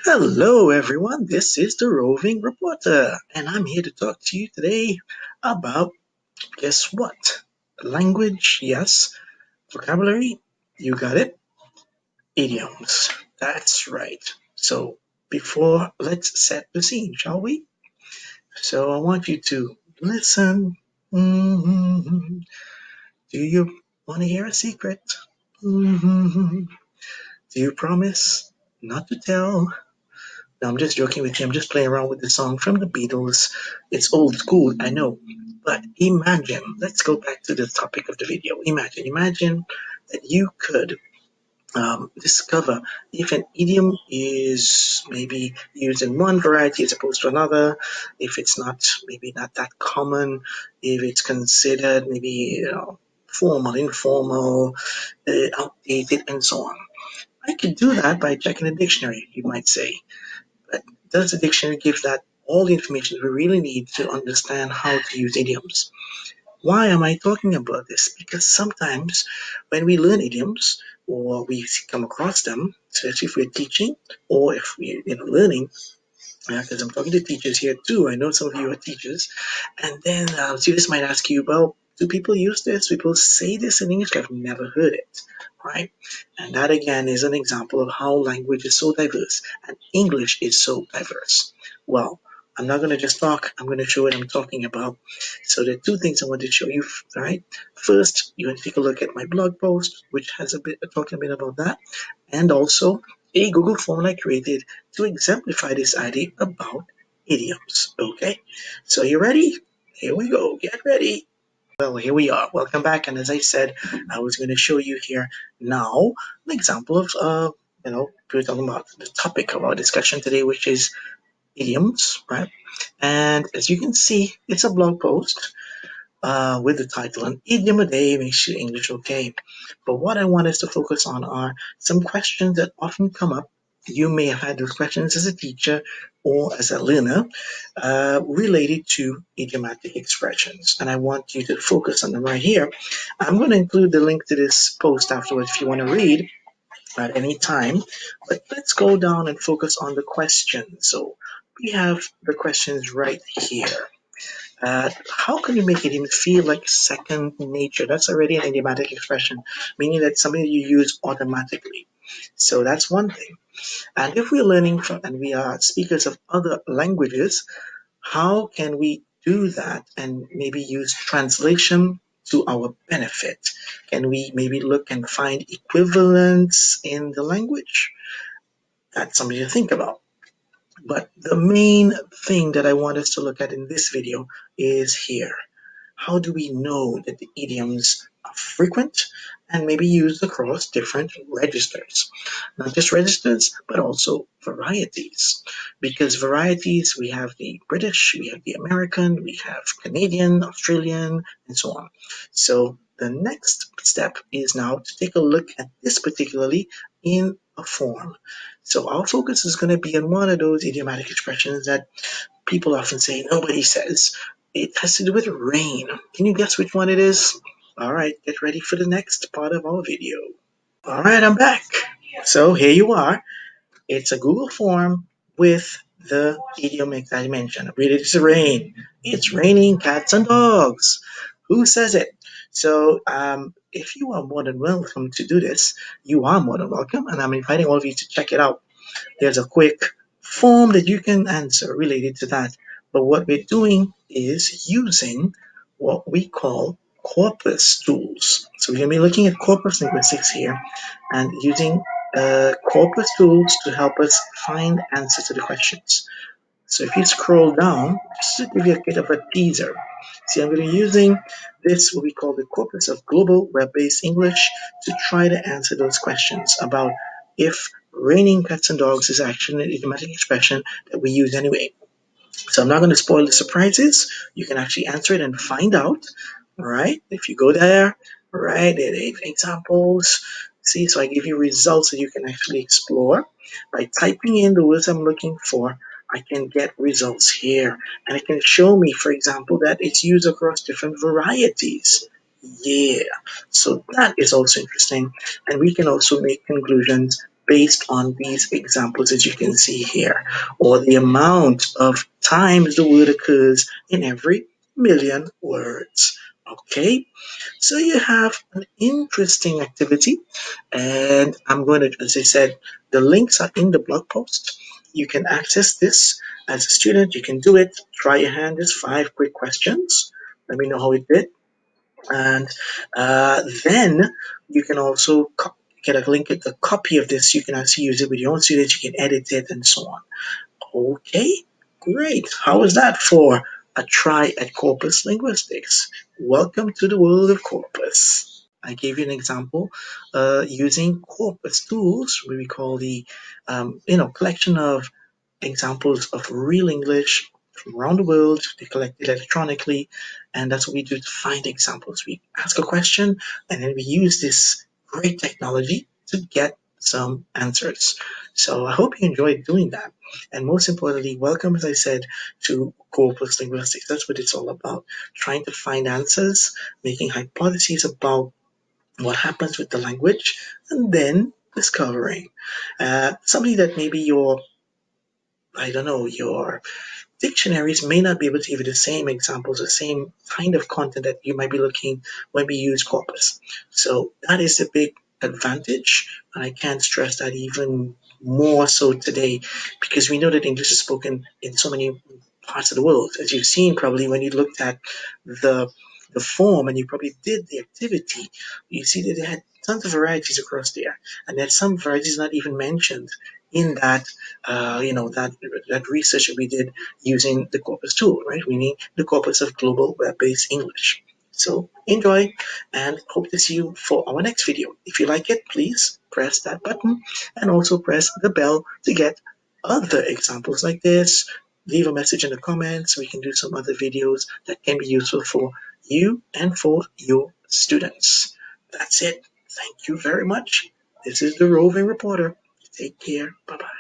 Hello, everyone. This is the Roving Reporter, and I'm here to talk to you today about guess what? Language, yes. Vocabulary, you got it. Idioms, that's right. So, let's set the scene, shall we? So, I want you to listen. Mhm. Do you want to hear a secret? Mhm. Do you promise not to tell? No, I'm just joking with you. I'm just playing around with the song from the Beatles. It's old school, I know. But imagine, let's go back to the topic of the video. Imagine that you could discover if an idiom is maybe used in one variety as opposed to another, if it's not maybe not that common, if it's considered maybe formal, informal, outdated, and so on. I could do that by checking a dictionary, you might say. But does the dictionary give that all the information we really need to understand how to use idioms? Why am I talking about this? Because sometimes when we learn idioms or we come across them, especially if we're teaching or if we're learning, because I'm talking to teachers here too. I know some of you are teachers, and then students might ask you, "Well, do people use this? People say this in English? I've never heard it." Right? And that again is an example of how language is so diverse and English is so diverse. Well, I'm not going to just talk, I'm going to show what I'm talking about. So there are two things I want to show you, right? First, you want to take a look at my blog post, which has talking a bit about that, and also a Google form I created to exemplify this idea about idioms. Okay, so you ready? Here we go. Get ready. Well, here we are. Welcome back. And as I said, I was going to show you here now an example of, we're talking about the topic of our discussion today, which is idioms, right? And as you can see, it's a blog post with the title "An Idiom a Day Makes Your English Okay." But what I want us to focus on are some questions that often come up. You may have had those questions as a teacher or as a learner related to idiomatic expressions. And I want you to focus on them right here. I'm going to include the link to this post afterwards if you want to read at any time. But let's go down and focus on the questions. So we have the questions right here. How can you make it even feel like second nature? That's already an idiomatic expression, meaning that something that you use automatically. So that's one thing. And if we're learning from and we are speakers of other languages, how can we do that and maybe use translation to our benefit? Can we maybe look and find equivalents in the language? That's something to think about. But the main thing that I want us to look at in this video is here. How do we know that the idioms are frequent and maybe used across different registers? Not just registers, but also varieties. Because varieties, we have the British, we have the American, we have Canadian, Australian, and so on. So the next step is now to take a look at this particularly in a form. So our focus is going to be on one of those idiomatic expressions that people often say nobody says. It has to do with rain. Can you guess which one it is? All right, get ready for the next part of our video. All right, I'm back. So here you are. It's a Google form with the idiom I mentioned. Read it to rain. It's raining cats and dogs. Who says it? So if you are more than welcome to do this, you are more than welcome, and I'm inviting all of you to check it out. There's a quick form that you can answer related to that. But what we're doing is using what we call corpus tools. So we're going to be looking at corpus linguistics here and using corpus tools to help us find answers to the questions. So if you scroll down, just to give you a bit of a teaser, see I'm going to be using this, what we call the corpus of global web-based English, to try to answer those questions about if raining cats and dogs is actually an idiomatic expression that we use anyway. So I'm not going to spoil the surprises. You can actually answer it and find out, right? If you go there, right, examples. See, so I give you results that you can actually explore. By typing in the words I'm looking for, I can get results here. And it can show me, for example, that it's used across different varieties. Yeah, so that is also interesting. And we can also make conclusions based on these examples that you can see here, or the amount of times the word occurs in every million words. Okay, so you have an interesting activity, and I'm going to, as I said, the links are in the blog post. You can access this as a student. You can do it. Try your hand. There's 5 quick questions. Let me know how it did, and then you can also get a link, a copy of this. You can actually use it with your own students. You can edit it and so on. Okay, great. How was that for a try at corpus linguistics? Welcome to the world of corpus. I gave you an example using corpus tools, what we call the collection of examples of real English from around the world. They collect electronically, and that's what we do to find examples. We ask a question, and then we use this great technology to get some answers. So I hope you enjoyed doing that. And most importantly, welcome, as I said, to corpus linguistics. That's what it's all about. Trying to find answers, making hypotheses about what happens with the language, and then discovering. Somebody that maybe your, I don't know, your dictionaries may not be able to give you the same examples, the same kind of content that you might be looking when we use corpus. So that is a big advantage, and I can't stress that even more so today, because we know that English is spoken in so many parts of the world. As you've seen probably when you looked at the the form and you probably did the activity, you see that they had tons of varieties across there, and there's some varieties not even mentioned in that that research that we did using the corpus tool, right? We need the corpus of global web-based English. So enjoy, and hope to see you for our next video. If you like it, please press that button and also press the bell to get other examples like this. Leave a message in the comments. We can do some other videos that can be useful for you and for your students. That's it. Thank you very much. This is the Roving Reporter. Take care. Bye bye.